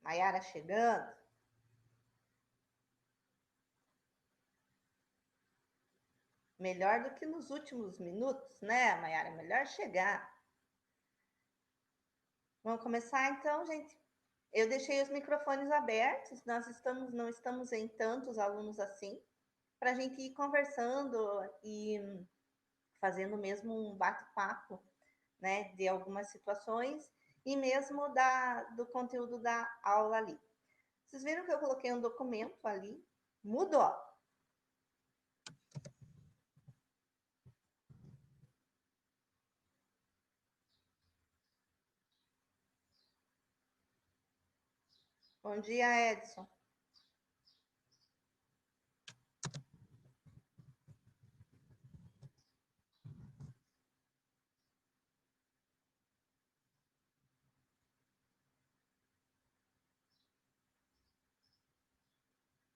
Maiara chegando. Melhor do que nos últimos minutos, né, Maiara? Melhor chegar. Vamos começar então, gente? Eu deixei os microfones abertos, não estamos em tantos alunos assim, para a gente ir conversando e fazendo mesmo um bate-papo, né, de algumas situações e mesmo do conteúdo da aula ali. Vocês viram que eu coloquei um documento ali? Mudou. Bom dia, Edson.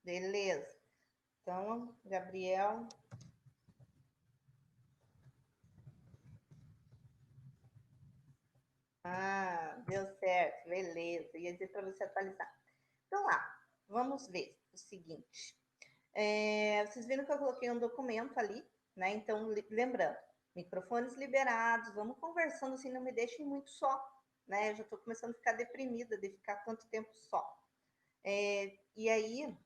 Beleza. Então, Gabriel. Ah, deu certo, beleza. Ia dizer para você atualizar. Então lá, vamos ver o seguinte. Vocês viram que eu coloquei um documento ali, né? Então, lembrando, microfones liberados, vamos conversando assim, não me deixem muito só, né? Eu já estou começando a ficar deprimida de ficar tanto tempo só. E aí,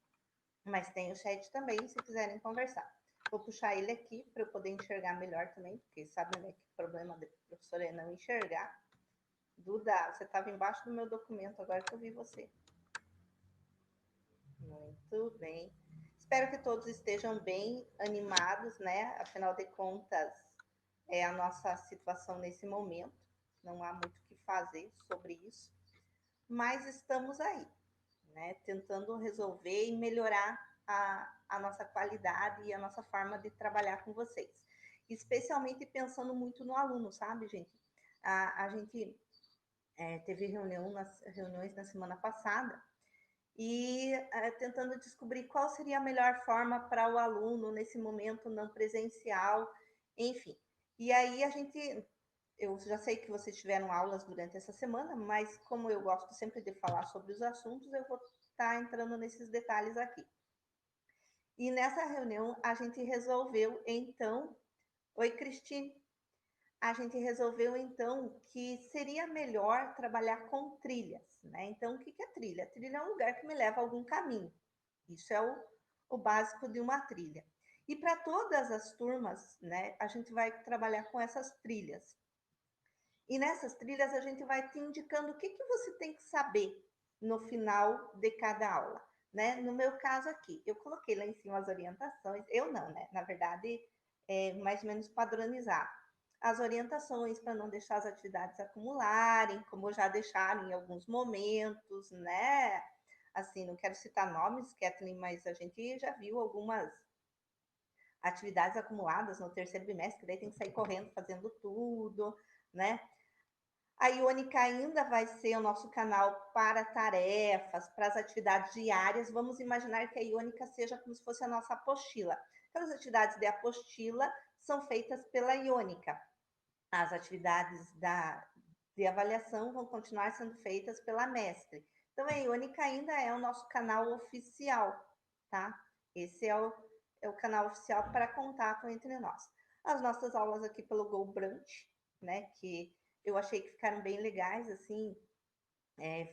mas tem o chat também, se quiserem conversar. Vou puxar ele aqui para eu poder enxergar melhor também, porque sabe, né, que o problema do professor é não enxergar. Duda, você estava embaixo do meu documento, agora que eu vi você. Muito bem. Espero que todos estejam bem animados, né? Afinal de contas, é a nossa situação nesse momento. Não há muito o que fazer sobre isso. Mas estamos aí, né? Tentando resolver e melhorar a nossa qualidade e a nossa forma de trabalhar com vocês. Especialmente pensando muito no aluno, sabe, gente? A gente teve reuniões na semana passada e tentando descobrir qual seria a melhor forma para o aluno nesse momento não presencial, enfim. E aí eu já sei que vocês tiveram aulas durante essa semana, mas como eu gosto sempre de falar sobre os assuntos, eu vou estar entrando nesses detalhes aqui. E nessa reunião a gente resolveu então, oi Cristine, a gente resolveu então que seria melhor trabalhar com trilhas, né? Então, o que é trilha? Trilha é um lugar que me leva a algum caminho. Isso é o básico de uma trilha. E para todas as turmas, né, a gente vai trabalhar com essas trilhas. E nessas trilhas a gente vai te indicando o que você tem que saber no final de cada aula, né? No meu caso aqui, eu coloquei lá em cima as orientações, eu não, né? Na verdade, é mais ou menos padronizado. As orientações para não deixar as atividades acumularem, como já deixaram em alguns momentos, né? Assim, não quero citar nomes, Kathleen, mas a gente já viu algumas atividades acumuladas no terceiro bimestre, que daí tem que sair correndo fazendo tudo, né? A Iônica ainda vai ser o nosso canal para tarefas, para as atividades diárias. Vamos imaginar que a Iônica seja como se fosse a nossa apostila. Então, as atividades de apostila são feitas pela Iônica. As atividades de avaliação vão continuar sendo feitas pela Mestre. Então, a Iônica ainda é o nosso canal oficial, tá? Esse é o canal oficial para contato entre nós. As nossas aulas aqui pelo Go Brunch, né, que eu achei que ficaram bem legais, assim,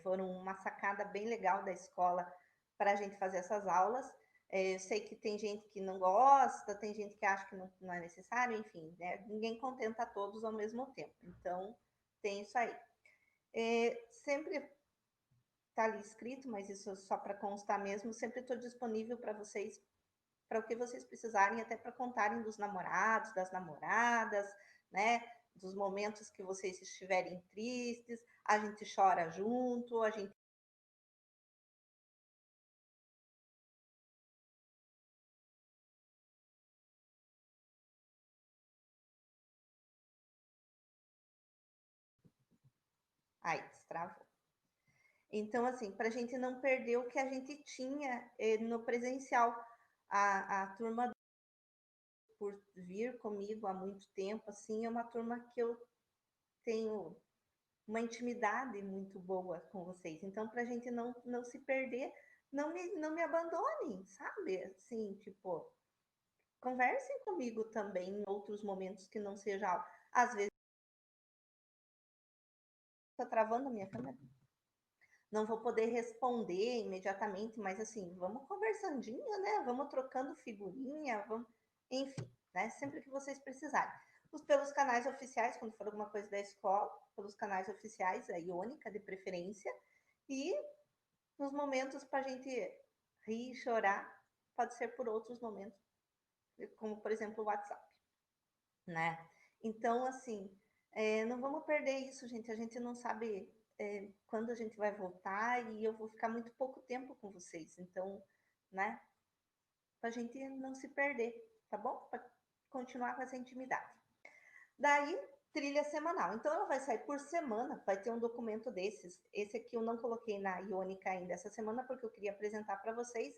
foram uma sacada bem legal da escola para a gente fazer essas aulas. Eu sei que tem gente que não gosta, tem gente que acha que não é necessário, enfim, né? Ninguém contenta a todos ao mesmo tempo. Então, tem isso aí. Sempre está ali escrito, mas isso só para constar mesmo, sempre estou disponível para vocês, para o que vocês precisarem, até para contarem dos namorados, das namoradas, né? Dos momentos que vocês estiverem tristes, a gente chora junto, a gente ai, destravou. Então, assim, para a gente não perder o que a gente tinha no presencial, a turma por vir comigo há muito tempo, assim, é uma turma que eu tenho uma intimidade muito boa com vocês. Então, para a gente não se perder, não me abandonem, sabe? Assim, tipo, conversem comigo também em outros momentos que não seja, às vezes, está travando a minha câmera. Não vou poder responder imediatamente, mas assim, vamos conversandinho, né? Vamos trocando figurinha, vamos, enfim, né? Sempre que vocês precisarem. Pelos canais oficiais, quando for alguma coisa da escola, pelos canais oficiais, a Iônica de preferência, e nos momentos para a gente rir e chorar, pode ser por outros momentos, como por exemplo o WhatsApp, né? Então, assim, não vamos perder isso, gente. A gente não sabe quando a gente vai voltar e eu vou ficar muito pouco tempo com vocês. Então, né? Para a gente não se perder, tá bom? Para continuar com essa intimidade. Daí, trilha semanal. Então, ela vai sair por semana, vai ter um documento desses. Esse aqui eu não coloquei na Iônica ainda essa semana, porque eu queria apresentar para vocês.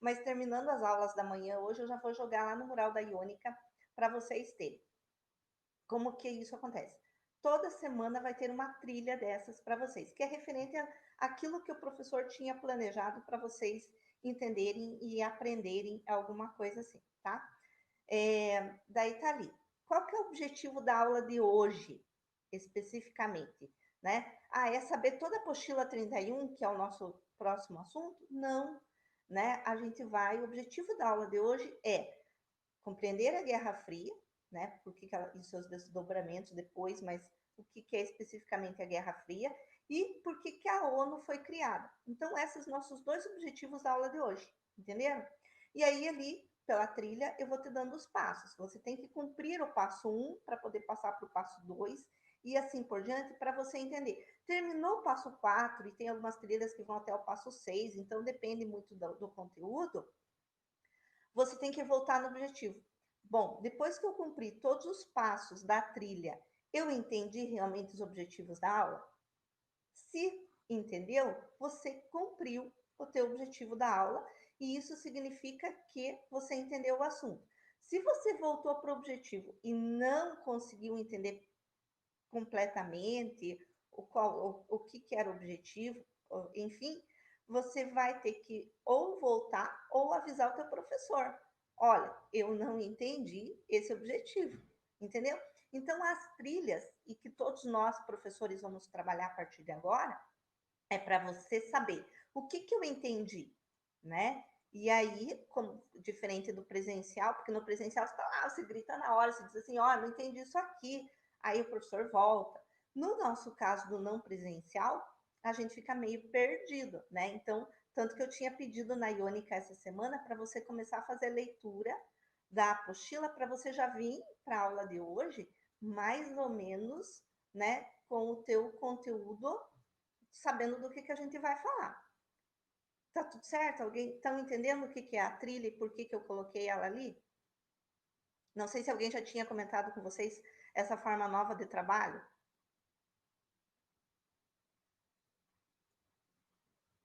Mas terminando as aulas da manhã, hoje eu já vou jogar lá no mural da Iônica para vocês terem. Como que isso acontece? Toda semana vai ter uma trilha dessas para vocês, que é referente àquilo que o professor tinha planejado para vocês entenderem e aprenderem alguma coisa assim, tá? Daí tá ali. Qual que é o objetivo da aula de hoje, especificamente? Né? É saber toda a apostila 31, que é o nosso próximo assunto? Não, né? A gente vai, o objetivo da aula de hoje é compreender a Guerra Fria, né? Por que ela, e seus desdobramentos depois, mas o que é especificamente a Guerra Fria e por que a ONU foi criada. Então, esses nossos dois objetivos da aula de hoje, entenderam? E aí, ali, pela trilha, eu vou te dando os passos. Você tem que cumprir o passo 1 para poder passar para o passo 2 e assim por diante, para você entender. Terminou o passo 4 e tem algumas trilhas que vão até o passo 6, então depende muito do conteúdo, você tem que voltar no objetivo. Bom, depois que eu cumpri todos os passos da trilha, eu entendi realmente os objetivos da aula? Se entendeu, você cumpriu o teu objetivo da aula e isso significa que você entendeu o assunto. Se você voltou para o objetivo e não conseguiu entender completamente o que era o objetivo, enfim, você vai ter que ou voltar ou avisar o teu professor. Olha, eu não entendi esse objetivo, entendeu? Então, as trilhas, e que todos nós, professores, vamos trabalhar a partir de agora, é para você saber o que eu entendi, né? E aí, como, diferente do presencial, porque no presencial você está lá, você grita na hora, você diz assim, ó, não entendi isso aqui. Aí o professor volta. No nosso caso do não presencial, a gente fica meio perdido, né? Então, tanto que eu tinha pedido na Iônica essa semana para você começar a fazer leitura da apostila para você já vir para a aula de hoje, mais ou menos, né, com o teu conteúdo, sabendo do que a gente vai falar. Tá tudo certo? Alguém estão entendendo o que é a trilha e por que eu coloquei ela ali? Não sei se alguém já tinha comentado com vocês essa forma nova de trabalho.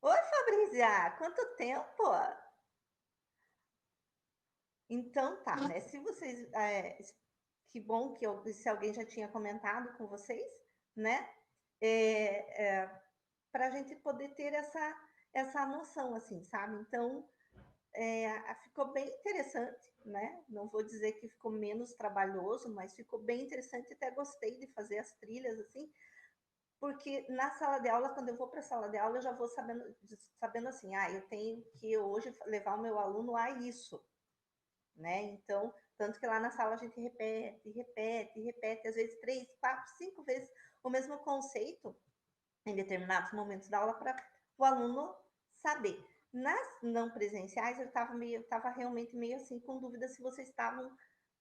Oi, Fabrícia! Quanto tempo? Então tá, né? Se vocês. Que bom que se alguém já tinha comentado com vocês, né? Para a gente poder ter essa noção, assim, sabe? Então, ficou bem interessante, né? Não vou dizer que ficou menos trabalhoso, mas ficou bem interessante. Até gostei de fazer as trilhas, assim, porque na sala de aula, quando eu vou para a sala de aula, eu já vou sabendo assim, eu tenho que hoje levar o meu aluno a isso, né? Então, tanto que lá na sala a gente repete, repete, repete, às vezes 3, 4, 5 vezes o mesmo conceito em determinados momentos da aula para o aluno saber. Nas não presenciais, eu estava realmente meio assim com dúvida se vocês estavam,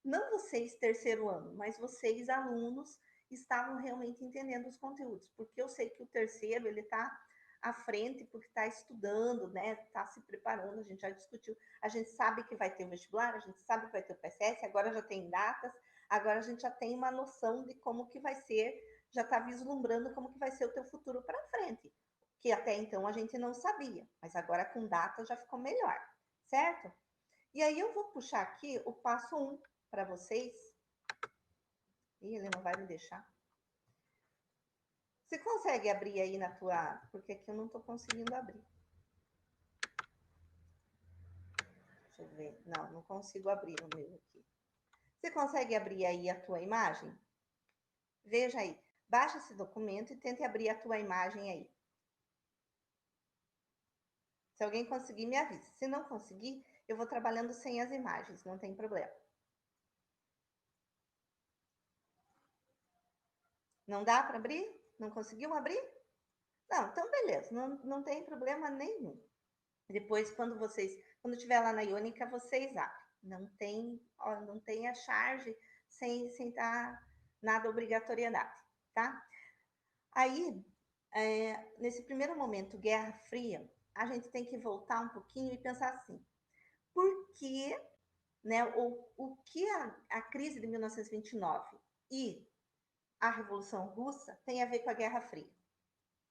não vocês terceiro ano, mas vocês alunos estavam realmente entendendo os conteúdos, porque eu sei que o terceiro ele está à frente porque está estudando, né? Está se preparando, a gente já discutiu, a gente sabe que vai ter o vestibular, a gente sabe que vai ter o PSS, agora já tem datas, agora a gente já tem uma noção de como que vai ser, já está vislumbrando como que vai ser o teu futuro para frente, que até então a gente não sabia, mas agora com data já ficou melhor, certo? E aí eu vou puxar aqui o passo 1 para vocês. Ih, ele não vai me deixar. Você consegue abrir aí na tua... Porque aqui eu não estou conseguindo abrir. Deixa eu ver. Não, não consigo abrir o meu aqui. Você consegue abrir aí a tua imagem? Veja aí. Baixa esse documento e tente abrir a tua imagem aí. Se alguém conseguir, me avise. Se não conseguir, eu vou trabalhando sem as imagens, não tem problema. Não dá para abrir? Não conseguiu abrir? Não, então beleza, não tem problema nenhum. Depois, quando estiver lá na Iônica, vocês abrem. Não tem a charge sem estar nada obrigatoriedade, tá? Aí, nesse primeiro momento, Guerra Fria, a gente tem que voltar um pouquinho e pensar assim, por que, né, o que a crise de 1929 e a Revolução Russa tem a ver com a Guerra Fria?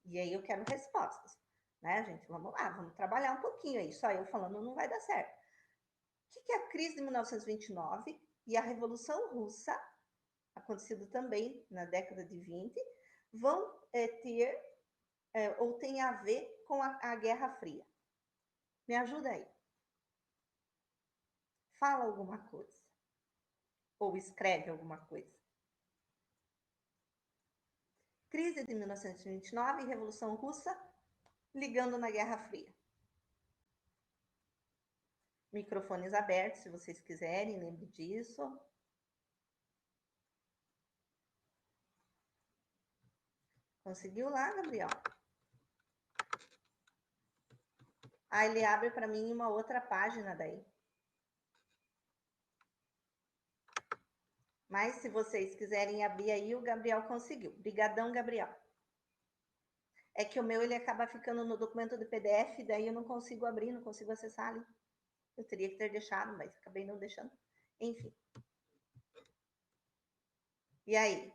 E aí eu quero respostas, né, gente? Vamos lá, vamos trabalhar um pouquinho aí. Só eu falando não vai dar certo. O que é a crise de 1929 e a Revolução Russa, acontecido também na década de 20, vão ter ou tem a ver com a Guerra Fria? Me ajuda aí. Fala alguma coisa. Ou escreve alguma coisa. Crise de 1929 e Revolução Russa ligando na Guerra Fria. Microfones abertos, se vocês quiserem, lembre disso. Conseguiu lá, Gabriel? Ah, ele abre para mim uma outra página daí. Mas se vocês quiserem abrir aí, o Gabriel conseguiu. Brigadão, Gabriel. É que o meu ele acaba ficando no documento do PDF, daí eu não consigo abrir, não consigo acessar ali. Eu teria que ter deixado, mas acabei não deixando. Enfim. E aí,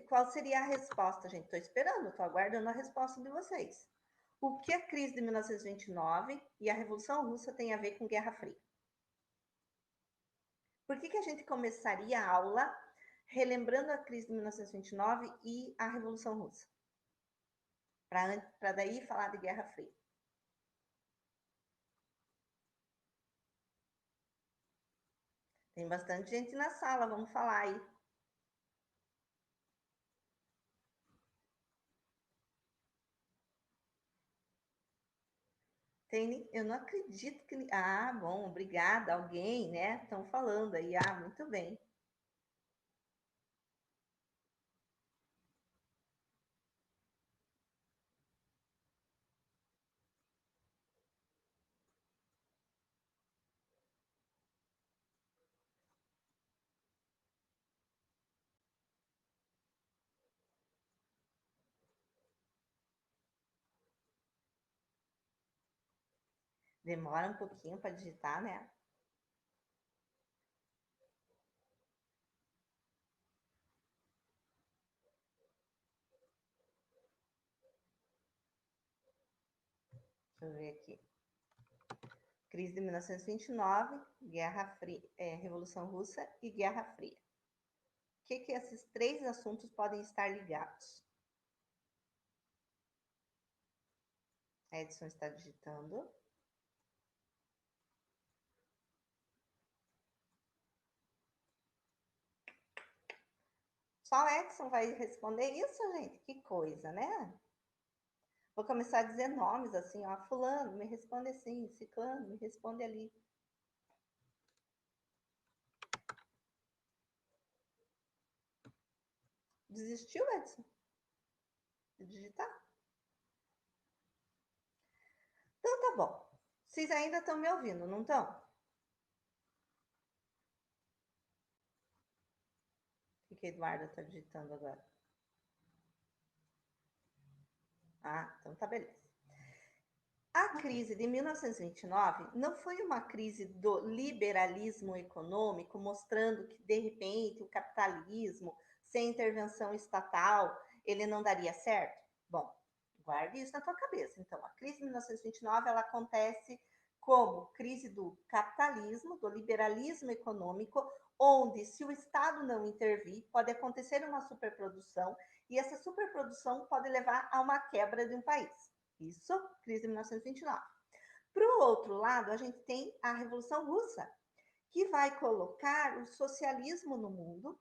qual seria a resposta, gente? Estou esperando, estou aguardando a resposta de vocês. O que a crise de 1929 e a Revolução Russa têm a ver com Guerra Fria? Por que a gente começaria a aula relembrando a crise de 1929 e a Revolução Russa? Para daí falar de Guerra Fria. Tem bastante gente na sala, vamos falar aí. Eu não acredito que... Ah, bom, obrigada, alguém, né? Estão falando aí, muito bem. Demora um pouquinho para digitar, né? Deixa eu ver aqui. Crise de 1929, Guerra Fria, Revolução Russa e Guerra Fria. O que esses três assuntos podem estar ligados? Edson está digitando. Só o Edson vai responder isso, gente? Que coisa, né? Vou começar a dizer nomes assim, ó. Fulano, me responde assim. Ciclano, me responde ali. Desistiu, Edson? De digitar? Então tá bom. Vocês ainda estão me ouvindo, não estão? O que a Eduarda está digitando agora? Ah, então tá beleza. A crise de 1929 não foi uma crise do liberalismo econômico, mostrando que, de repente, o capitalismo, sem intervenção estatal, ele não daria certo? Bom, guarde isso na tua cabeça. Então, a crise de 1929, ela acontece como crise do capitalismo, do liberalismo econômico, onde, se o Estado não intervir, pode acontecer uma superprodução e essa superprodução pode levar a uma quebra de um país. Isso, crise de 1929. Para o outro lado, a gente tem a Revolução Russa, que vai colocar o socialismo no mundo,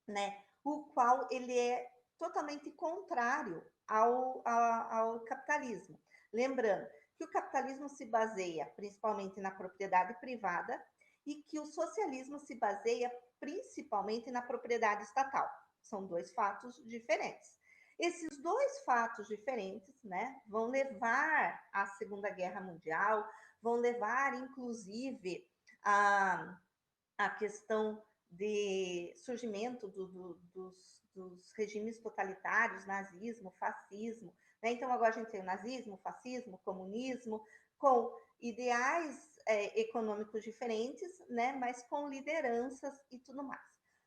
né? O qual ele é totalmente contrário ao capitalismo. Lembrando que o capitalismo se baseia principalmente na propriedade privada e que o socialismo se baseia principalmente na propriedade estatal. São dois fatos diferentes. Esses dois fatos diferentes, né, vão levar à Segunda Guerra Mundial, vão levar, inclusive, a questão de surgimento dos regimes totalitários, nazismo, fascismo. Né? Então, agora a gente tem o nazismo, o fascismo, o comunismo, com ideais econômicos diferentes, né? Mas com lideranças e tudo mais.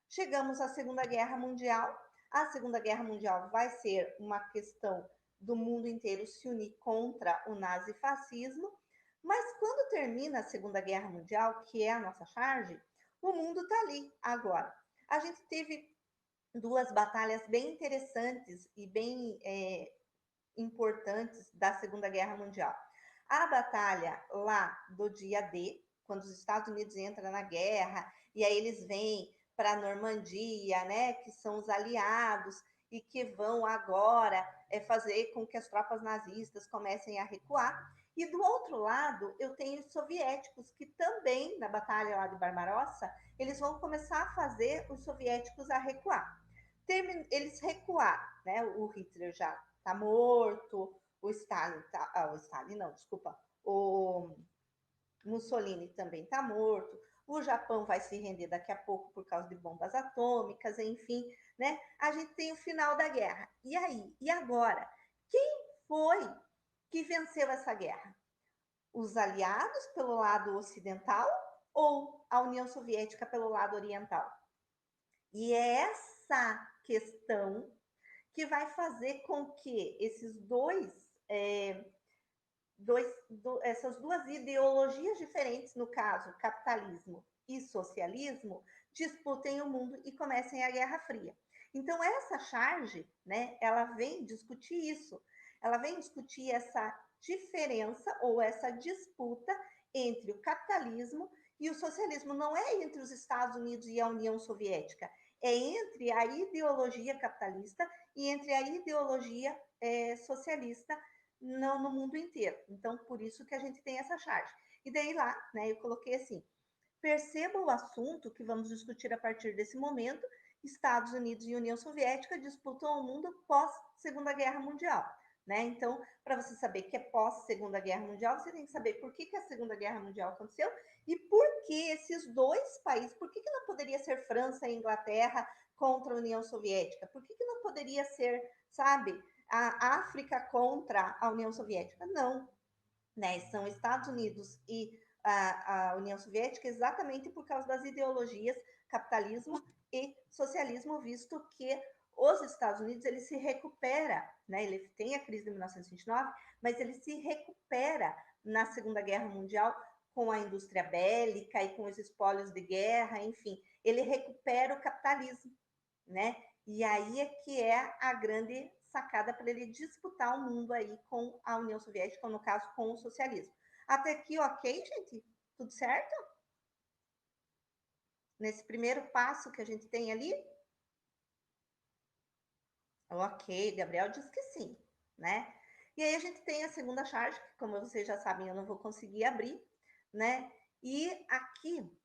Chegamos à Segunda Guerra Mundial. A Segunda Guerra Mundial vai ser uma questão do mundo inteiro se unir contra o nazifascismo, mas quando termina a Segunda Guerra Mundial, que é a nossa charge, o mundo está ali agora. A gente teve duas batalhas bem interessantes e bem importantes da Segunda Guerra Mundial. A batalha lá do dia D, quando os Estados Unidos entram na guerra, e aí eles vêm para a Normandia, né, que são os aliados, e que vão agora fazer com que as tropas nazistas comecem a recuar. E do outro lado, eu tenho os soviéticos, que também, na batalha lá de Barbarossa, eles vão começar a fazer os soviéticos a recuar. Eles recuaram, né? O Hitler já está morto, o Stalin tá, o Stalin não, desculpa, o Mussolini também está morto, o Japão vai se render daqui a pouco por causa de bombas atômicas, enfim, né? A gente tem o final da guerra. E aí? E agora? Quem foi que venceu essa guerra? Os aliados pelo lado ocidental ou a União Soviética pelo lado oriental? E é essa questão que vai fazer com que esses essas duas ideologias diferentes, no caso, capitalismo e socialismo, disputem o mundo e comecem a Guerra Fria. Então, essa charge, né, ela vem discutir isso, ela vem discutir essa diferença ou essa disputa entre o capitalismo e o socialismo. Não é entre os Estados Unidos e a União Soviética, é entre a ideologia capitalista e entre a ideologia socialista no mundo inteiro. Então, por isso que a gente tem essa charge. E daí lá, né, eu coloquei assim, perceba o assunto que vamos discutir a partir desse momento, Estados Unidos e União Soviética disputam o mundo pós Segunda Guerra Mundial. Né? Então, para você saber que é pós Segunda Guerra Mundial, você tem que saber por que a Segunda Guerra Mundial aconteceu e por que esses dois países, por que não poderia ser França e Inglaterra contra a União Soviética? Por que não poderia ser, sabe, a África contra a União Soviética? Não, né? São Estados Unidos e a União Soviética exatamente por causa das ideologias capitalismo e socialismo, visto que os Estados Unidos ele se recupera, né? Ele tem a crise de 1929, mas ele se recupera na Segunda Guerra Mundial com a indústria bélica e com os espólios de guerra, enfim, ele recupera o capitalismo, né? E aí é que é a grande sacada para ele disputar o mundo aí com a União Soviética, ou no caso, com o socialismo. Até aqui, ok, gente? Tudo certo? Nesse primeiro passo que a gente tem ali? Ok, Gabriel diz que sim, né? E aí a gente tem a segunda charge, que como vocês já sabem, eu não vou conseguir abrir, né? E aqui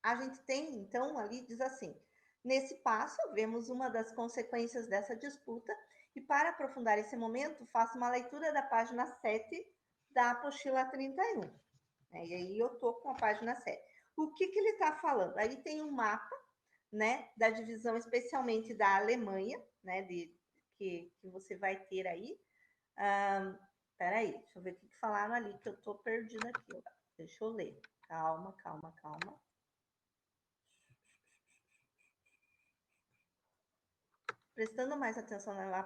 a gente tem, então, ali diz assim: nesse passo, vemos uma das consequências dessa disputa, e para aprofundar esse momento, faço uma leitura da página 7 da apostila 31. E aí eu estou com a página 7. O que ele está falando? Aí tem um mapa, né, da divisão especialmente da Alemanha, né, que você vai ter aí. Peraí, deixa eu ver o que falaram ali, que eu estou perdida aqui. Deixa eu ler. Calma, calma, calma. Prestando mais atenção lá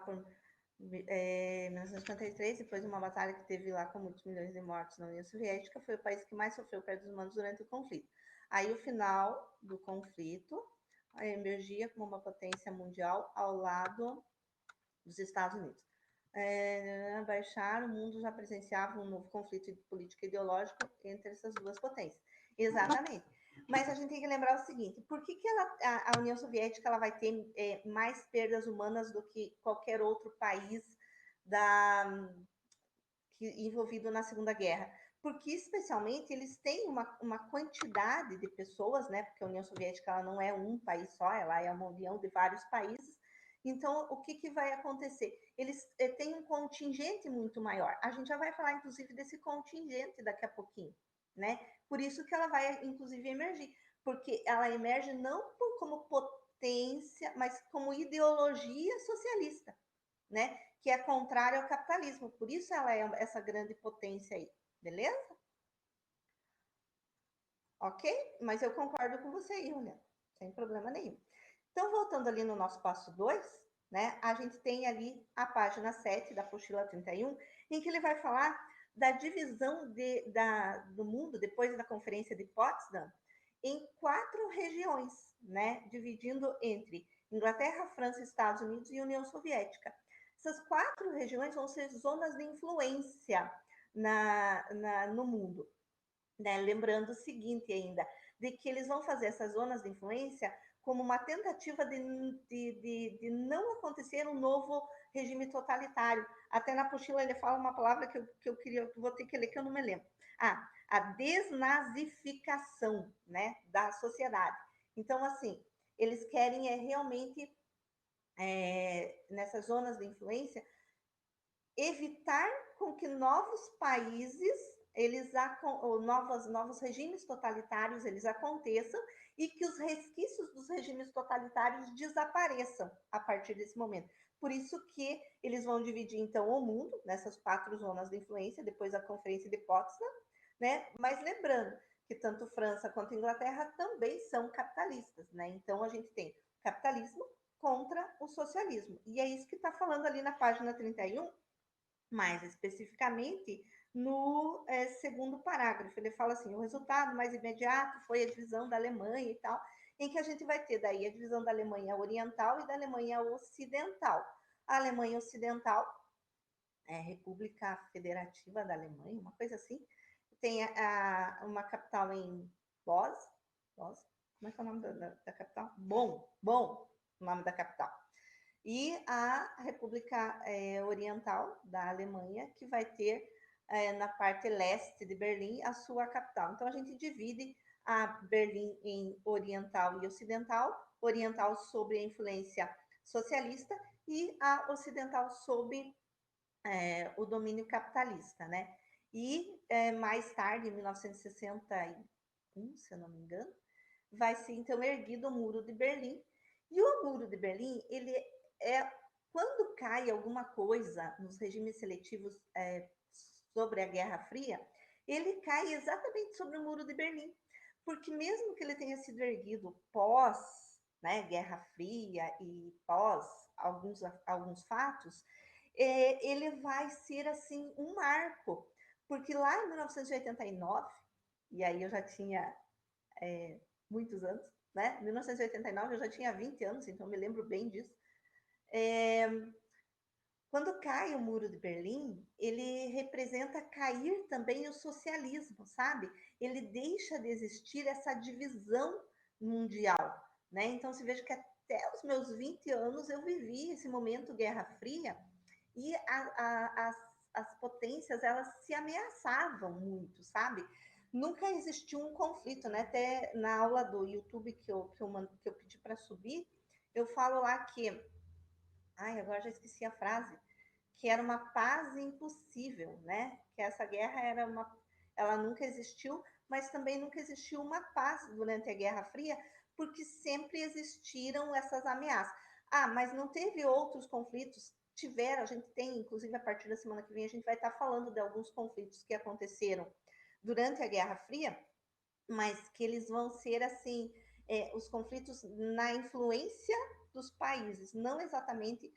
1953, depois de uma batalha que teve lá com muitos milhões de mortos na União Soviética, foi o país que mais sofreu perdas humanas durante o conflito. Aí, o final do conflito, emergia como uma potência mundial ao lado dos Estados Unidos. Baixar, o mundo já presenciava um novo conflito político e ideológico entre essas duas potências. Exatamente. Mas a gente tem que lembrar o seguinte: por que a União Soviética ela vai ter mais perdas humanas do que qualquer outro país envolvido na Segunda Guerra? Porque, especialmente, eles têm uma quantidade de pessoas, né? Porque a União Soviética ela não é um país só, ela é uma união de vários países. Então, o que vai acontecer? Eles têm um contingente muito maior. A gente já vai falar, inclusive, desse contingente daqui a pouquinho, né? Por isso que ela vai, inclusive, emergir. Porque ela emerge não como potência, mas como ideologia socialista, né? Que é contrária ao capitalismo. Por isso ela é essa grande potência aí, beleza? Ok? Mas eu concordo com você aí, Juliana, sem problema nenhum. Então, voltando ali no nosso passo 2, né, a gente tem ali a página 7 da apostila 31, em que ele vai falar da divisão do mundo, depois da Conferência de Potsdam, em 4 regiões, né, dividindo entre Inglaterra, França, Estados Unidos e União Soviética. Essas 4 regiões vão ser zonas de influência no mundo. Né? Lembrando o seguinte ainda, de que eles vão fazer essas zonas de influência como uma tentativa de não acontecer um novo regime totalitário. Até na apostila ele fala uma palavra que eu queria, vou ter que ler, que eu não me lembro. A desnazificação, né, da sociedade. Então, assim, eles querem realmente, nessas zonas de influência, evitar com que novos países ou novos regimes totalitários eles aconteçam e que os resquícios dos regimes totalitários desapareçam a partir desse momento. Por isso que eles vão dividir então o mundo nessas 4 zonas de influência depois da Conferência de Potsdam, né? Mas lembrando que tanto França quanto Inglaterra também são capitalistas, né? Então a gente tem capitalismo contra o socialismo. E é isso que está falando ali na página 31, mais especificamente no segundo parágrafo. Ele fala assim: o resultado mais imediato foi a divisão da Alemanha e tal, em que a gente vai ter daí a divisão da Alemanha Oriental e da Alemanha Ocidental. A Alemanha Ocidental é a República Federativa da Alemanha, uma coisa assim. Tem uma capital em Boz, como é que é o nome da capital? Bonn, o nome da capital. E a República Oriental da Alemanha, que vai ter na parte leste de Berlim a sua capital. Então a gente divide a Berlim em oriental e ocidental, oriental sob a influência socialista e a ocidental sob o domínio capitalista, né? E mais tarde, em 1961, se eu não me engano, vai ser então erguido o Muro de Berlim. E o Muro de Berlim, ele é quando cai alguma coisa nos regimes seletivos sobre a Guerra Fria, ele cai exatamente sobre o Muro de Berlim, porque mesmo que ele tenha sido erguido pós, né, Guerra Fria e pós alguns fatos, ele vai ser assim um marco, porque lá em 1989, e aí eu já tinha muitos anos, né? 1989 eu já tinha 20 anos, então me lembro bem disso. Quando cai o Muro de Berlim, ele representa cair também o socialismo, sabe? Ele deixa de existir essa divisão mundial, né? Então, se veja que até os meus 20 anos eu vivi esse momento Guerra Fria e as potências, elas se ameaçavam muito, sabe? Nunca existiu um conflito, né? Até na aula do YouTube que eu pedi para subir, eu falo lá que... Ai, agora já esqueci a frase, que era uma paz impossível, né? Que essa guerra ela nunca existiu, mas também nunca existiu uma paz durante a Guerra Fria, porque sempre existiram essas ameaças. Mas não teve outros conflitos? Tiveram, a gente tem, inclusive a partir da semana que vem, a gente vai estar falando de alguns conflitos que aconteceram durante a Guerra Fria, mas que eles vão ser assim, os conflitos na influência dos países, não exatamente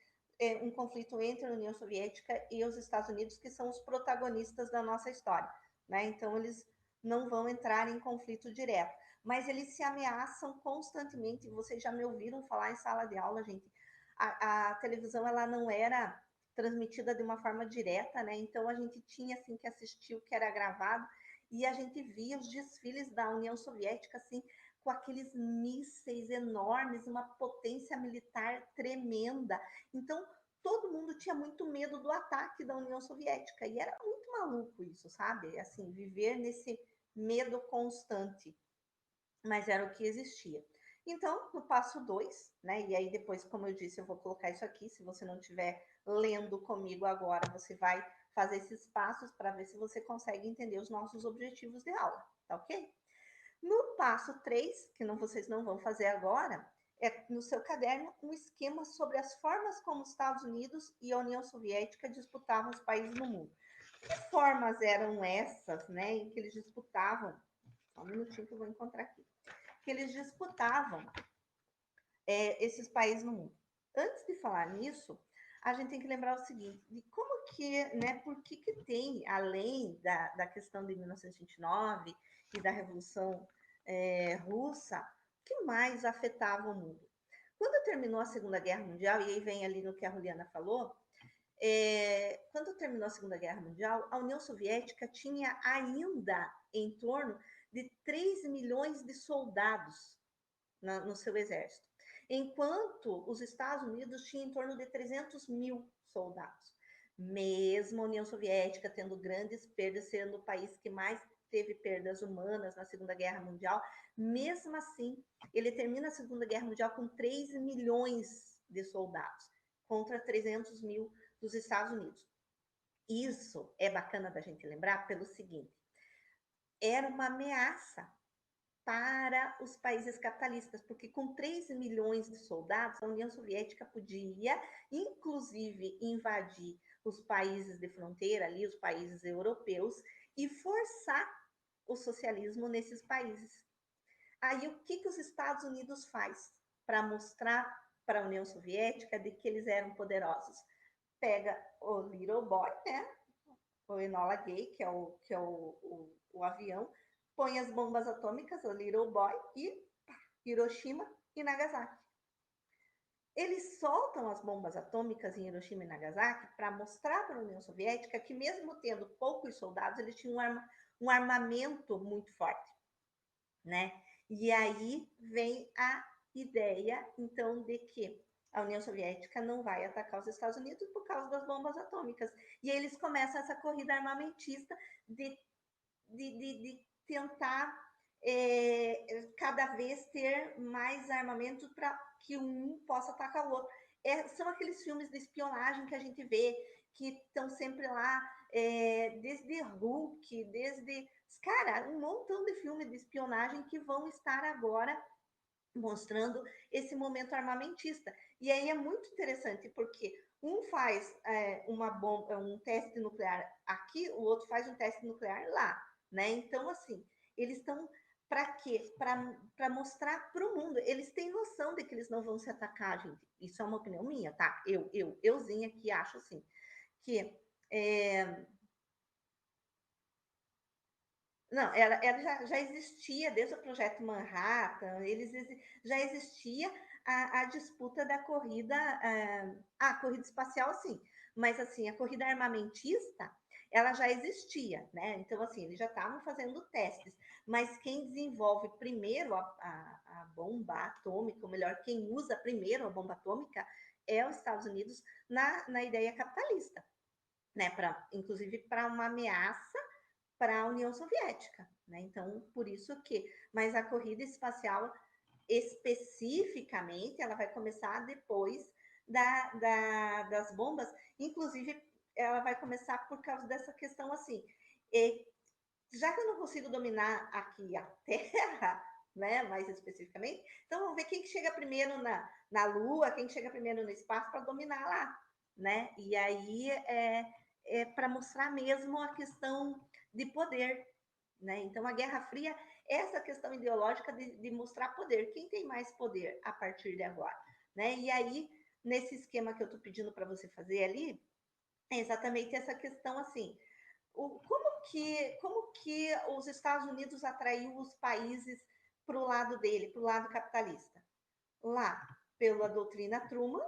um conflito entre a União Soviética e os Estados Unidos, que são os protagonistas da nossa história, né? Então eles não vão entrar em conflito direto, mas eles se ameaçam constantemente. Vocês já me ouviram falar em sala de aula, gente? A televisão ela não era transmitida de uma forma direta, né? Então a gente tinha assim que assistir o que era gravado e a gente via os desfiles da União Soviética assim com aqueles mísseis enormes, uma potência militar tremenda. Então todo mundo tinha muito medo do ataque da União Soviética e era muito maluco isso, sabe? Assim, viver nesse medo constante, mas era o que existia. Então, no passo 2, né? E aí depois, como eu disse, eu vou colocar isso aqui. Se você não estiver lendo comigo agora, você vai fazer esses passos para ver se você consegue entender os nossos objetivos de aula, tá ok? No passo 3, que não, vocês não vão fazer agora, é no seu caderno um esquema sobre as formas como os Estados Unidos e a União Soviética disputavam os países no mundo. Que formas eram essas, né, em que eles disputavam? Só um minutinho que eu vou encontrar aqui. Que eles disputavam esses países no mundo. Antes de falar nisso, a gente tem que lembrar o seguinte, de como que, né, por que que tem, além da questão de 1929 e da Revolução Russa, o que mais afetava o mundo? Quando terminou a Segunda Guerra Mundial, e aí vem ali no que a Juliana falou, quando terminou a Segunda Guerra Mundial, a União Soviética tinha ainda em torno de 3 milhões de soldados no seu exército, enquanto os Estados Unidos tinham em torno de 300 mil soldados. Mesmo a União Soviética tendo grandes perdas, sendo o país que mais teve perdas humanas na Segunda Guerra Mundial, mesmo assim, ele termina a Segunda Guerra Mundial com 3 milhões de soldados, contra 300 mil dos Estados Unidos. Isso é bacana da gente lembrar pelo seguinte: era uma ameaça para os países capitalistas, porque com 3 milhões de soldados, a União Soviética podia, inclusive, invadir os países de fronteira, ali, os países europeus, e forçar o socialismo nesses países. Aí, o que, que os Estados Unidos faz para mostrar para a União Soviética de que eles eram poderosos? Pega o Little Boy, né? O Enola Gay, que é o avião, põe as bombas atômicas, o Little Boy, e Hiroshima e Nagasaki. Eles soltam as bombas atômicas em Hiroshima e Nagasaki para mostrar para a União Soviética que, mesmo tendo poucos soldados, eles tinham um armamento muito forte, né? E aí vem a ideia, então, de que a União Soviética não vai atacar os Estados Unidos por causa das bombas atômicas. E aí eles começam essa corrida armamentista de tentar cada vez ter mais armamentos para que um possa atacar o outro. São aqueles filmes de espionagem que a gente vê, que estão sempre lá, desde Hulk, desde... Cara, um montão de filmes de espionagem que vão estar agora mostrando esse momento armamentista. E aí é muito interessante, porque um faz uma bomba, um teste nuclear aqui, o outro faz um teste nuclear lá, né? Então, assim, eles estão para quê? Para mostrar para o mundo. Eles têm noção de que eles não vão se atacar, gente. Isso é uma opinião minha, tá? Euzinha que acho assim, que não, ela já existia desde o projeto Manhattan, já existia a disputa da corrida, a corrida espacial, sim, mas assim, a corrida armamentista, ela já existia, né? Então, assim, eles já estavam fazendo testes, mas quem desenvolve primeiro a bomba atômica, ou melhor, quem usa primeiro a bomba atômica é os Estados Unidos na ideia capitalista, né? Inclusive para uma ameaça para a União Soviética, né? Então, por isso que, mas a corrida espacial especificamente, ela vai começar depois das bombas, inclusive ela vai começar por causa dessa questão assim, já que eu não consigo dominar aqui a Terra, né, mais especificamente, então vamos ver quem que chega primeiro na Lua, quem chega primeiro no espaço para dominar lá, né? E aí é para mostrar mesmo a questão de poder, né? Então a Guerra Fria é essa questão ideológica de mostrar poder, quem tem mais poder a partir de agora, né? E aí nesse esquema que eu estou pedindo para você fazer ali, é exatamente essa questão assim, como que os Estados Unidos atraiu os países para o lado dele, para o lado capitalista? Lá, pela doutrina Truman,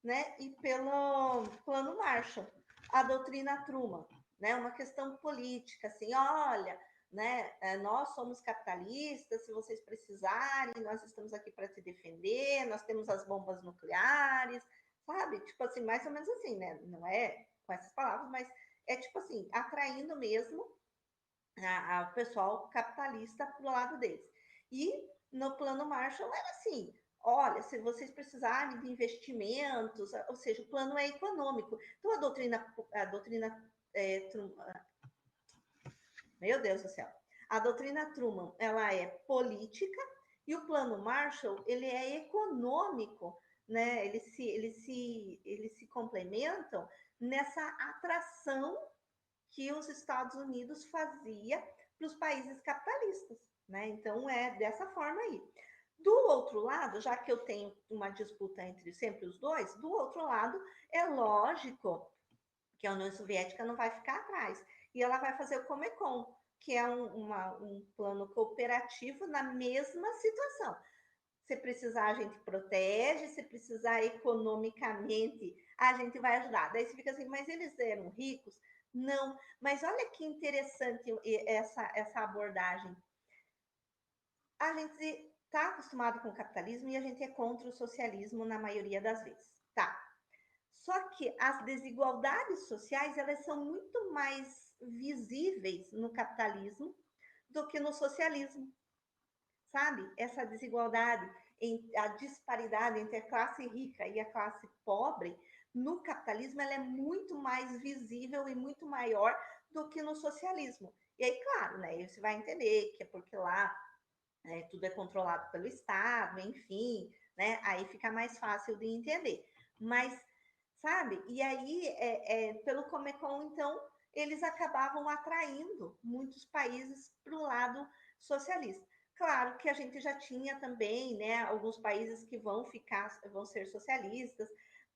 né, e pelo Plano Marshall. A doutrina Truman, né, uma questão política, assim, olha, né, nós somos capitalistas, se vocês precisarem, nós estamos aqui para te defender, nós temos as bombas nucleares, sabe? Tipo assim, mais ou menos assim, né? Não é com essas palavras, mas é tipo assim, atraindo mesmo o pessoal capitalista para o lado deles. E no plano Marshall era assim: olha, se vocês precisarem de investimentos, ou seja, o plano é econômico. Então a doutrina meu Deus do céu, a doutrina Truman ela é política e o plano Marshall ele é econômico, né? Eles se complementam nessa atração que os Estados Unidos fazia para os países capitalistas, né? Então é dessa forma aí. Do outro lado, já que eu tenho uma disputa entre sempre os dois, do outro lado é lógico que a União Soviética não vai ficar atrás e ela vai fazer o Comecon, que é um plano cooperativo na mesma situação. Se precisar, a gente protege, se precisar economicamente, a gente vai ajudar. Daí você fica assim, mas eles eram ricos? Não. Mas olha que interessante essa abordagem. A gente está acostumado com o capitalismo e a gente é contra o socialismo na maioria das vezes. Tá. Só que as desigualdades sociais, elas são muito mais visíveis no capitalismo do que no socialismo, sabe? Essa desigualdade, a disparidade entre a classe rica e a classe pobre, no capitalismo ela é muito mais visível e muito maior do que no socialismo. E aí, claro, né, você vai entender que é porque lá tudo é controlado pelo Estado, enfim, né, aí fica mais fácil de entender. Mas, sabe, e aí, pelo Comecon, então, eles acabavam atraindo muitos países para o lado socialista. Claro que a gente já tinha também, né, alguns países que vão ser socialistas,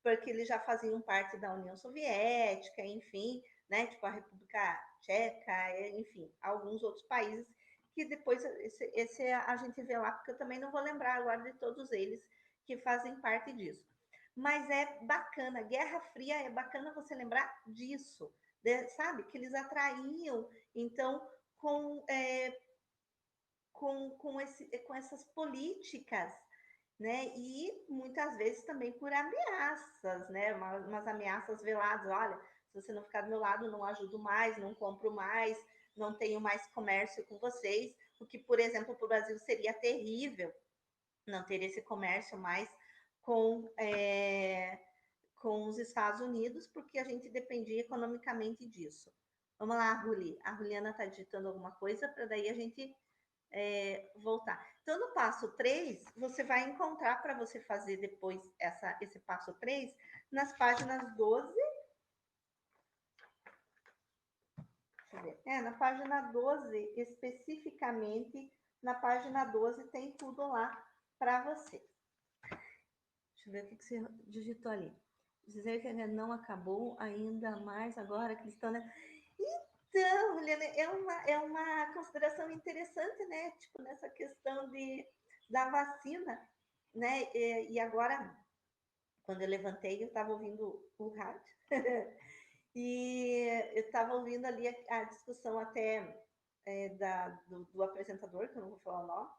porque eles já faziam parte da União Soviética, enfim, né, tipo a República Tcheca, enfim, alguns outros países que depois esse a gente vê lá, porque eu também não vou lembrar agora de todos eles que fazem parte disso. Mas é bacana, Guerra Fria é bacana você lembrar disso, sabe? Que eles atraíam, então, com, é, com essas políticas, né? E muitas vezes também por ameaças, né? Umas ameaças veladas, olha, se você não ficar do meu lado, não ajudo mais, não compro mais, não tenho mais comércio com vocês, o que, por exemplo, para o Brasil seria terrível não ter esse comércio mais com, com os Estados Unidos, porque a gente dependia economicamente disso. Vamos lá, Ruli. A Juliana está digitando alguma coisa para daí a gente voltar. Então, no passo 3, você vai encontrar para você fazer depois esse passo 3 nas páginas 12. Deixa eu ver. Na página 12, especificamente, na página 12 tem tudo lá para você. Deixa eu ver o que você digitou ali. Dizer que ainda não acabou, ainda mais agora, Cristana. Então, Juliana, é uma consideração interessante, né? Tipo, nessa questão da vacina, né? E agora, quando eu levantei, eu estava ouvindo o rádio e eu estava ouvindo ali a discussão até do apresentador, que eu não vou falar o nome.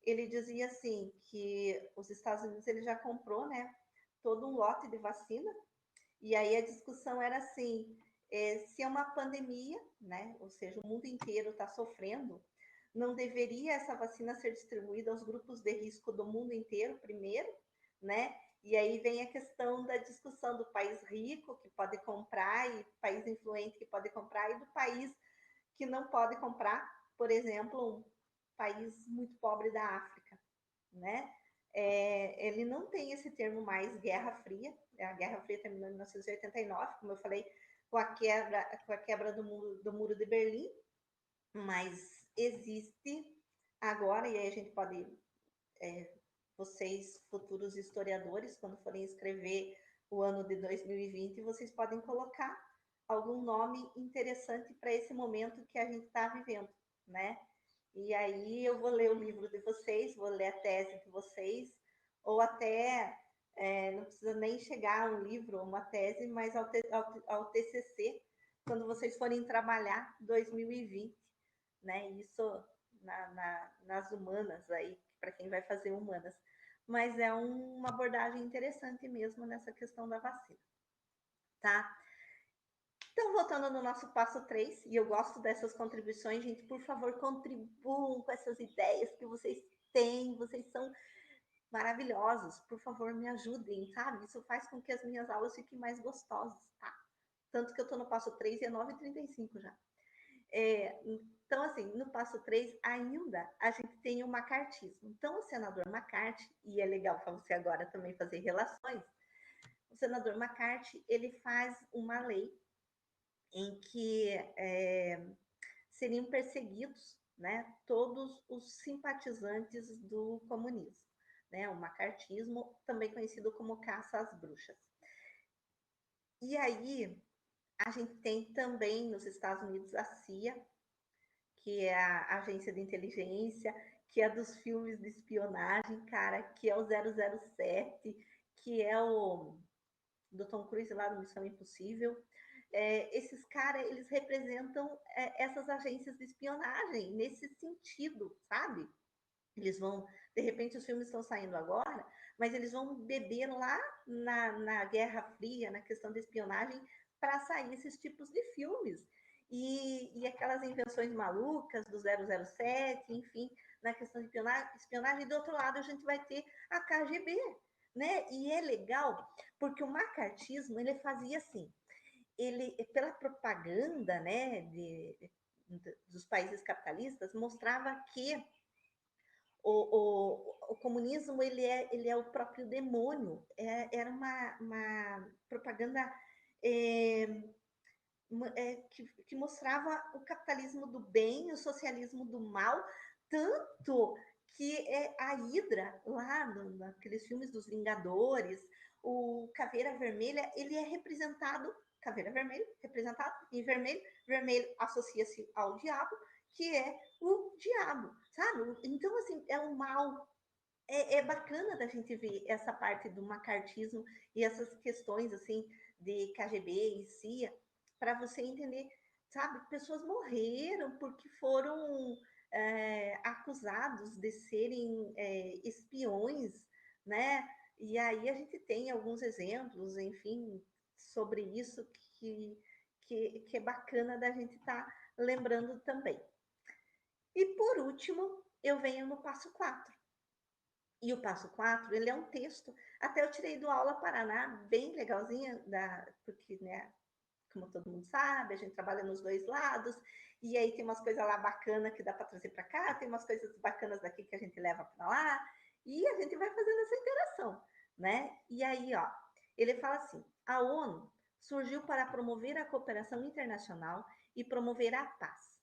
Ele dizia assim que os Estados Unidos ele já comprou, né? Todo um lote de vacina. E aí a discussão era assim, se é uma pandemia, né? Ou seja, o mundo inteiro está sofrendo, não deveria essa vacina ser distribuída aos grupos de risco do mundo inteiro primeiro, né? E aí vem a questão da discussão do país rico que pode comprar e país influente que pode comprar e do país que não pode comprar, por exemplo, um país muito pobre da África, né? Ele não tem esse termo mais Guerra Fria. A Guerra Fria terminou em 1989, como eu falei, com a quebra do muro de Berlim, mas existe agora, e aí a gente pode vocês, futuros historiadores, quando forem escrever o ano de 2020, vocês podem colocar algum nome interessante para esse momento que a gente está vivendo, né? E aí eu vou ler o livro de vocês, vou ler a tese de vocês, ou até não precisa nem chegar a um livro ou uma tese, mas ao TCC, quando vocês forem trabalhar 2020, né? Isso nas humanas aí, para quem vai fazer humanas. Mas é uma abordagem interessante mesmo nessa questão da vacina, tá? Então, voltando no nosso passo 3, e eu gosto dessas contribuições, gente, por favor, contribuam com essas ideias que vocês têm, vocês são maravilhosos, por favor, me ajudem, sabe? Isso faz com que as minhas aulas fiquem mais gostosas, tá? Tanto que eu tô no passo 3 e é 9h35 já. Então, assim, no passo 3, ainda a gente tem o macartismo. Então, o senador McCarthy, e é legal para você agora também fazer relações, o senador McCarthy, ele faz uma lei em que seriam perseguidos, né, todos os simpatizantes do comunismo, né, o macartismo, também conhecido como caça às bruxas. E aí, a gente tem também nos Estados Unidos a CIA, que é a agência de inteligência, que é dos filmes de espionagem, cara, que é o 007, que é o do Tom Cruise lá do Missão Impossível. Esses caras, eles representam essas agências de espionagem nesse sentido, sabe? Eles vão, de repente os filmes estão saindo agora, mas eles vão beber lá na Guerra Fria, na questão da espionagem, para sair esses tipos de filmes. E aquelas invenções malucas do 007, enfim, na questão de espionagem. E do outro lado, a gente vai ter a KGB, né? E é legal, porque o macartismo, ele fazia assim, ele, pela propaganda, né, dos países capitalistas, mostrava que o comunismo ele é o próprio demônio. Era uma propaganda é, que mostrava o capitalismo do bem, o socialismo do mal, tanto que a Hidra, lá naqueles filmes dos Vingadores, o Caveira Vermelha, ele é representado, Caveira Vermelha, representado em vermelho, vermelho associa-se ao diabo, que é o diabo, sabe? Então, assim, é o mal. É bacana da gente ver essa parte do macartismo e essas questões, assim, de KGB e CIA, para você entender, sabe? Pessoas morreram porque foram acusados de serem espiões, né? E aí a gente tem alguns exemplos, enfim, sobre isso que é bacana da gente estar lembrando também. E por último, eu venho no passo 4. E o passo 4, ele é um texto, até eu tirei do Aula Paraná, bem legalzinha, porque, né, como todo mundo sabe, a gente trabalha nos dois lados, e aí tem umas coisas lá bacanas que dá para trazer para cá, tem umas coisas bacanas daqui que a gente leva para lá, e a gente vai fazendo essa interação, né? E aí, ó, ele fala assim: a ONU surgiu para promover a cooperação internacional e promover a paz.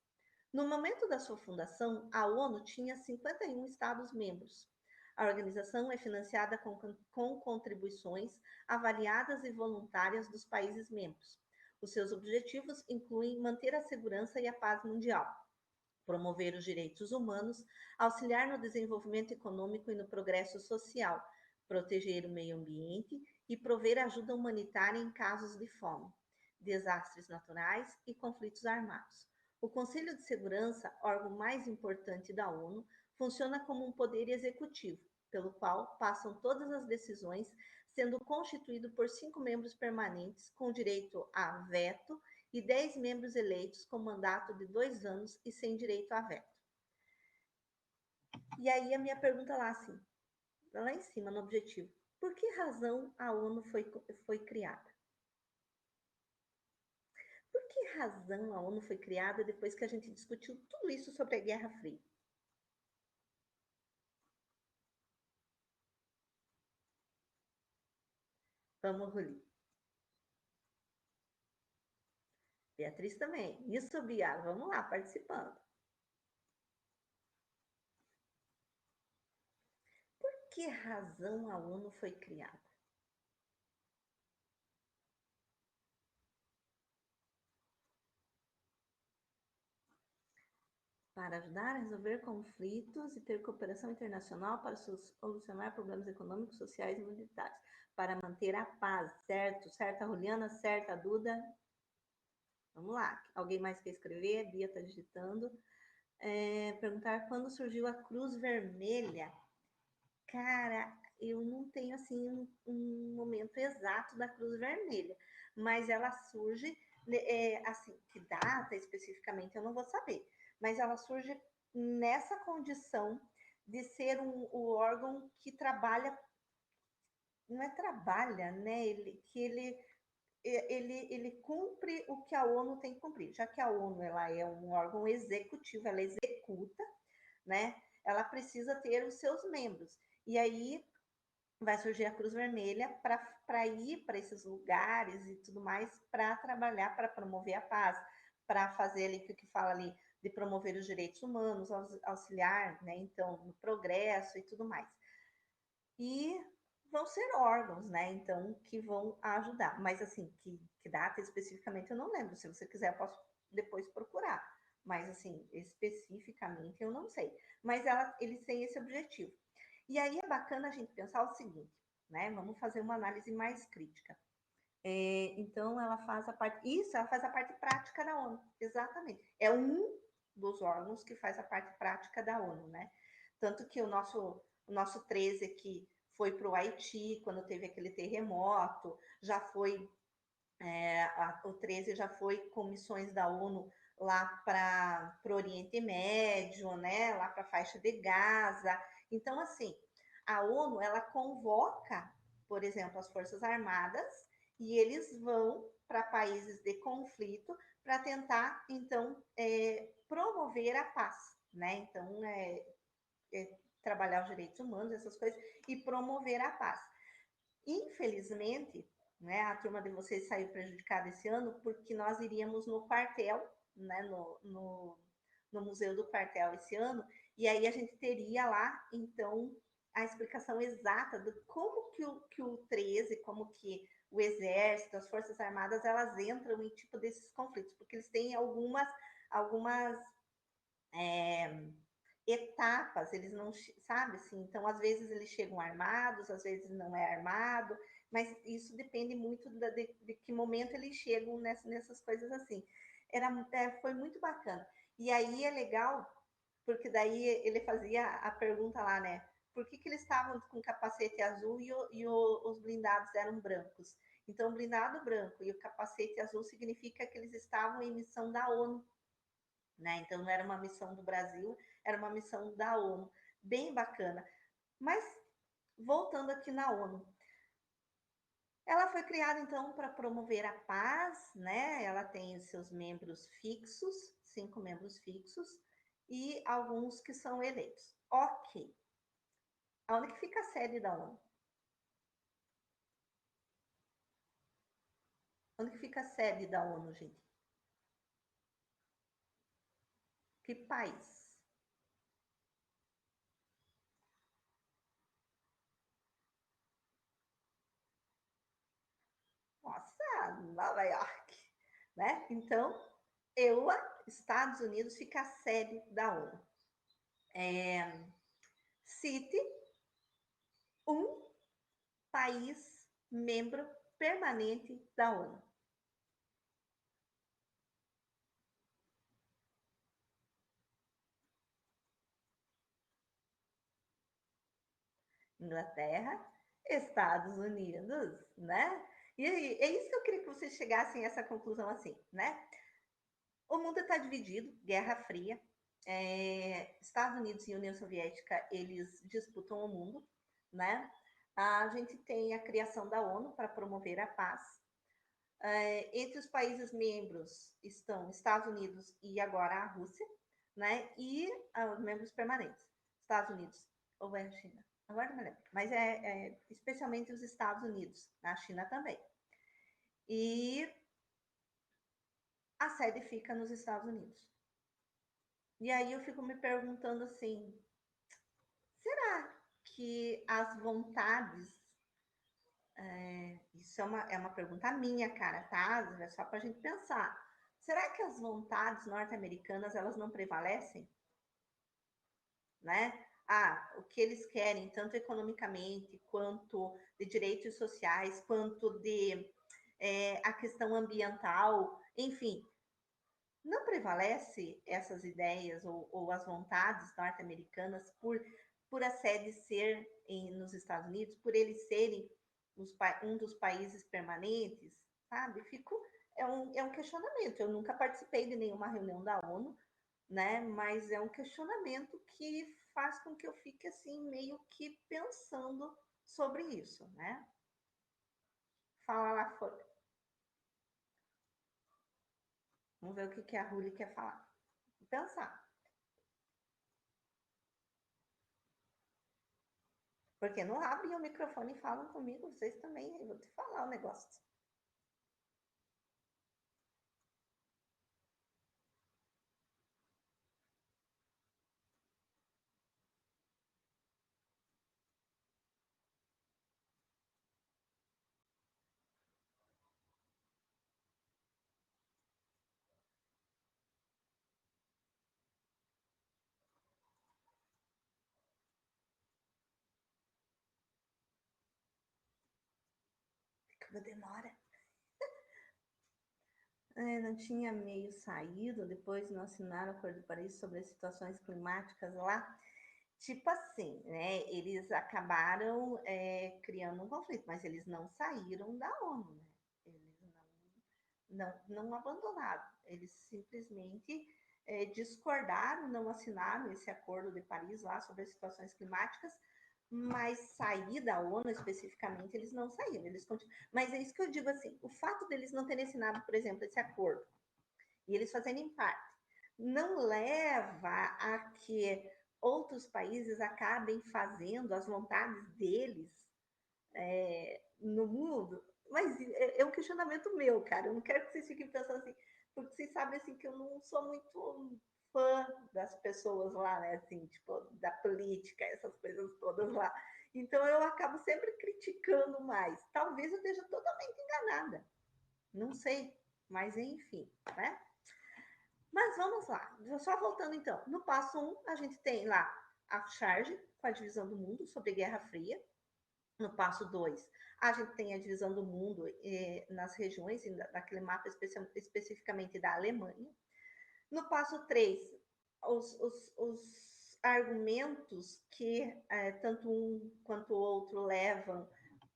No momento da sua fundação, a ONU tinha 51 Estados-membros. A organização é financiada com contribuições avaliadas e voluntárias dos países membros. Os seus objetivos incluem manter a segurança e a paz mundial, promover os direitos humanos, auxiliar no desenvolvimento econômico e no progresso social, proteger o meio ambiente e prover ajuda humanitária em casos de fome, desastres naturais e conflitos armados. O Conselho de Segurança, órgão mais importante da ONU, funciona como um poder executivo, pelo qual passam todas as decisões, sendo constituído por 5 membros permanentes com direito a veto e 10 membros eleitos com mandato de 2 anos e sem direito a veto. E aí a minha pergunta lá em cima, no objetivo: por que razão a ONU foi criada? Por que razão a ONU foi criada depois que a gente discutiu tudo isso sobre a Guerra Fria? Vamos, Ruli. Beatriz também. Isso, Bia. Vamos lá, participando. que razão a ONU foi criada? Para ajudar a resolver conflitos e ter cooperação internacional para solucionar problemas econômicos, sociais e militares, para manter a paz, certo? Certa, Juliana? Certa, Duda? Vamos lá. Alguém mais quer escrever? Bia está digitando. Perguntar quando surgiu a Cruz Vermelha. Cara, eu não tenho assim um momento exato da Cruz Vermelha, mas ela surge, assim, que data especificamente eu não vou saber, mas ela surge nessa condição de ser o órgão que trabalha, não é trabalha, né? Ele cumpre o que a ONU tem que cumprir, já que a ONU ela é um órgão executivo, ela executa, né? Ela precisa ter os seus membros. E aí vai surgir a Cruz Vermelha para ir para esses lugares e tudo mais, para trabalhar, para promover a paz, para fazer ali o que fala ali de promover os direitos humanos, auxiliar, né, então, no progresso e tudo mais. E vão ser órgãos, né, então, que vão ajudar. Mas, assim, que data especificamente eu não lembro. Se você quiser, eu posso depois procurar. Mas, assim, especificamente eu não sei. Mas eles têm esse objetivo. E aí é bacana a gente pensar o seguinte, né? Vamos fazer uma análise mais crítica. Então, ela faz a parte. Isso, ela faz a parte prática da ONU, exatamente. É um dos órgãos que faz a parte prática da ONU, né? Tanto que o nosso 13 aqui foi para o Haiti, quando teve aquele terremoto, já foi. O 13 já foi com missões da ONU lá para o Oriente Médio, né? Lá para a faixa de Gaza. Então, assim, a ONU ela convoca, por exemplo, as Forças Armadas e eles vão para países de conflito para tentar, então, promover a paz, né? Então, trabalhar os direitos humanos, essas coisas, e promover a paz. Infelizmente, né, a turma de vocês saiu prejudicada esse ano porque nós iríamos no quartel, né, no Museu do Quartel esse ano, e aí a gente teria lá, então, a explicação exata de como que o 13, como que o Exército, as Forças Armadas, elas entram em tipo desses conflitos, porque eles têm algumas etapas, eles não, sabe assim, então às vezes eles chegam armados, às vezes não é armado, mas isso depende muito de que momento eles chegam nessas coisas assim. Foi muito bacana. E aí é legal, porque daí ele fazia a pergunta lá, né? Por que eles estavam com capacete azul os blindados eram brancos? Então, o blindado branco e o capacete azul significa que eles estavam em missão da ONU, né? Então não era uma missão do Brasil, era uma missão da ONU, bem bacana. Mas voltando aqui na ONU, ela foi criada então para promover a paz, né? Ela tem os seus membros fixos, 5 membros fixos e alguns que são eleitos. Ok. Aonde que fica a sede da ONU? Onde que fica a sede da ONU, gente? Que país? Nossa, Nova York, né? Então, Estados Unidos, fica a sede da ONU. Cite um país membro permanente da ONU. Inglaterra, Estados Unidos, né? E aí, é isso que eu queria que vocês chegassem a essa conclusão assim, né? O mundo está dividido, Guerra Fria. Estados Unidos e União Soviética, eles disputam o mundo, né? A gente tem a criação da ONU para promover a paz. Entre os países membros estão Estados Unidos e agora a Rússia, né? E os membros permanentes, Estados Unidos ou é a China? Agora não me lembro, mas especialmente os Estados Unidos, a China também. E a sede fica nos Estados Unidos. E aí eu fico me perguntando assim, será que as vontades, isso é uma pergunta minha, cara, tá? É só para a gente pensar. Será que as vontades norte-americanas elas não prevalecem, né? Ah, o que eles querem, tanto economicamente, quanto de direitos sociais, quanto de a questão ambiental, enfim, não prevalece essas ideias ou as vontades norte-americanas por a sede ser nos Estados Unidos, por eles serem um dos países permanentes, sabe? É um questionamento. Eu nunca participei de nenhuma reunião da ONU, né? Mas é um questionamento que faz com que eu fique assim meio que pensando sobre isso, né? Fala lá fora. Vamos ver o que a Ruli quer falar. Vou pensar. Porque não abrem o microfone e falam comigo, vocês também. Eu vou te falar o negócio. Como demora. Não tinha meio saído, depois não assinaram o Acordo de Paris sobre as situações climáticas lá. Tipo assim, né? Eles acabaram criando um conflito, mas eles não saíram da ONU, né? Eles não abandonaram. Eles simplesmente discordaram, não assinaram esse Acordo de Paris lá sobre as situações climáticas, mas sair da ONU especificamente eles não saíram. Mas é isso que eu digo assim: o fato deles não terem assinado, por exemplo, esse acordo e eles fazerem parte, não leva a que outros países acabem fazendo as vontades deles no mundo. Mas é um questionamento meu, cara. Eu não quero que vocês fiquem pensando assim, porque vocês sabem assim que eu não sou muito fã das pessoas lá, né? Assim, tipo, da política, essas coisas todas lá. Então eu acabo sempre criticando mais. Talvez eu esteja totalmente enganada. Não sei. Mas enfim, né? Mas vamos lá. Só voltando então. No passo 1, a gente tem lá a charge com a divisão do mundo sobre Guerra Fria. No passo 2, a gente tem a divisão do mundo nas regiões, naquele mapa especificamente da Alemanha. No passo 3, os argumentos que tanto um quanto o outro levam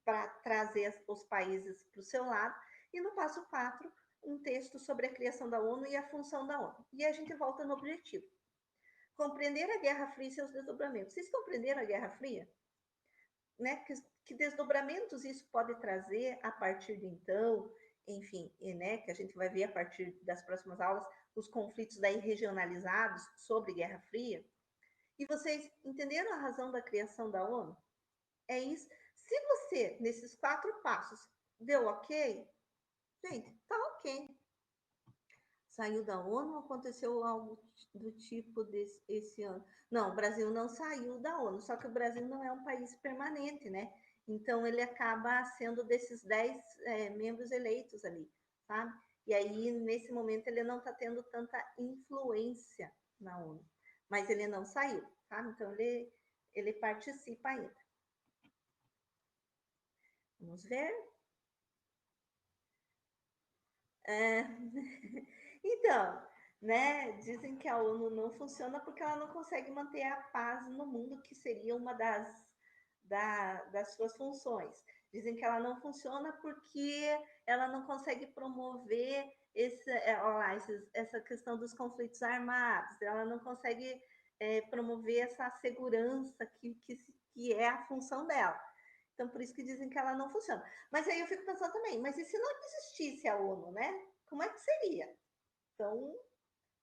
para trazer os países para o seu lado. E no passo 4, um texto sobre a criação da ONU e a função da ONU. E a gente volta no objetivo. Compreender a Guerra Fria e seus desdobramentos. Vocês compreenderam a Guerra Fria? Né? Que desdobramentos isso pode trazer a partir de então, enfim, né? Que a gente vai ver a partir das próximas aulas, os conflitos daí regionalizados sobre Guerra Fria. E vocês entenderam a razão da criação da ONU? É isso. Se você, nesses 4 passos, deu ok, gente, tá ok. Saiu da ONU ou aconteceu algo do tipo esse ano? Não, o Brasil não saiu da ONU, só que o Brasil não é um país permanente, né? Então ele acaba sendo desses 10 membros eleitos ali, sabe? E aí, nesse momento, ele não está tendo tanta influência na ONU. Mas ele não saiu, sabe? Então ele participa ainda. Vamos ver. É... Então, né, dizem que a ONU não funciona porque ela não consegue manter a paz no mundo, que seria uma das suas funções. Dizem que ela não funciona porque ela não consegue promover essa questão dos conflitos armados, ela não consegue promover essa segurança que é a função dela. Então, por isso que dizem que ela não funciona. Mas aí eu fico pensando também, mas e se não existisse a ONU, né? Como é que seria? Então,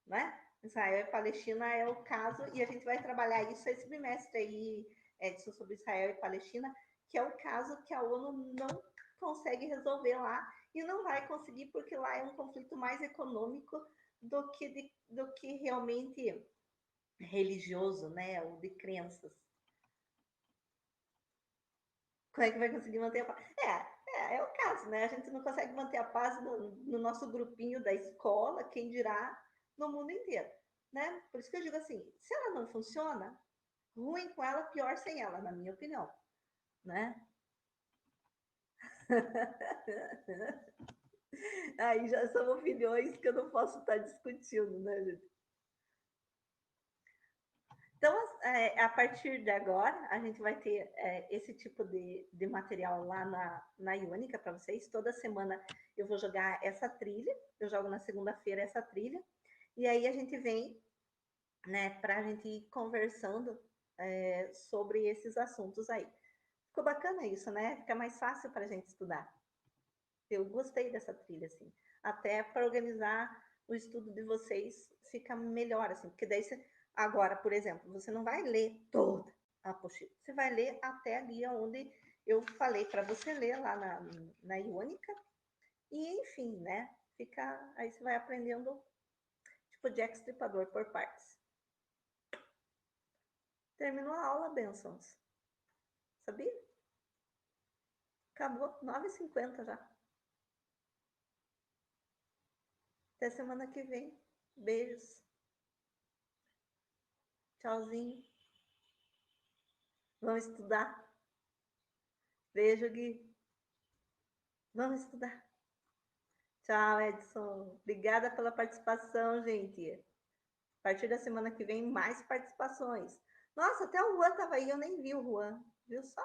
né? Israel e Palestina é o caso, e a gente vai trabalhar isso esse bimestre aí, Edson, sobre Israel e Palestina, que é o caso que a ONU não consegue resolver lá, e não vai conseguir porque lá é um conflito mais econômico do que realmente religioso, né? Ou de crenças. Como é que vai conseguir manter a paz? É o caso, né? A gente não consegue manter a paz no nosso grupinho da escola, quem dirá no mundo inteiro, né? Por isso que eu digo assim, se ela não funciona, ruim com ela, pior sem ela, na minha opinião, né? Aí já são opiniões que eu não posso estar discutindo, né, gente? Então, a partir de agora, a gente vai ter esse tipo de material lá na Iônica para vocês. Toda semana eu vou jogar essa trilha, eu jogo na segunda-feira essa trilha, e aí a gente vem, né, para a gente ir conversando sobre esses assuntos aí. Ficou bacana isso, né? Fica mais fácil para a gente estudar. Eu gostei dessa trilha, assim. Até para organizar o estudo de vocês fica melhor, assim. Porque daí você... Agora, por exemplo, você não vai ler toda a apostila. Você vai ler até ali onde eu falei para você ler lá na Iônica. E, enfim, né? Fica... Aí você vai aprendendo tipo Jack Stripador por partes. Terminou a aula, bênçãos. Sabia? Acabou, 9h50 já. Até semana que vem. Beijos. Tchauzinho. Vamos estudar. Beijo, Gui. Vamos estudar. Tchau, Edson. Obrigada pela participação, gente. A partir da semana que vem, mais participações. Nossa, até o Juan estava aí, eu nem vi o Juan. Viu só?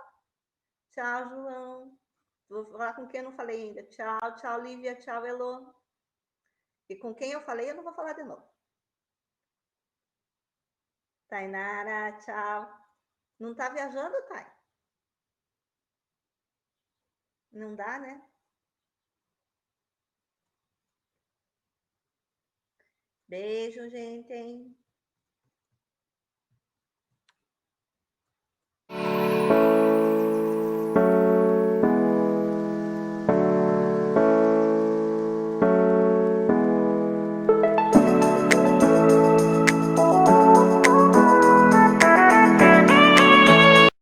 Tchau, João. Vou falar com quem eu não falei ainda. Tchau, tchau, Lívia. Tchau, Elô. E com quem eu falei, eu não vou falar de novo. Tainara, tchau. Não tá viajando, Thay? Não dá, né? Beijo, gente.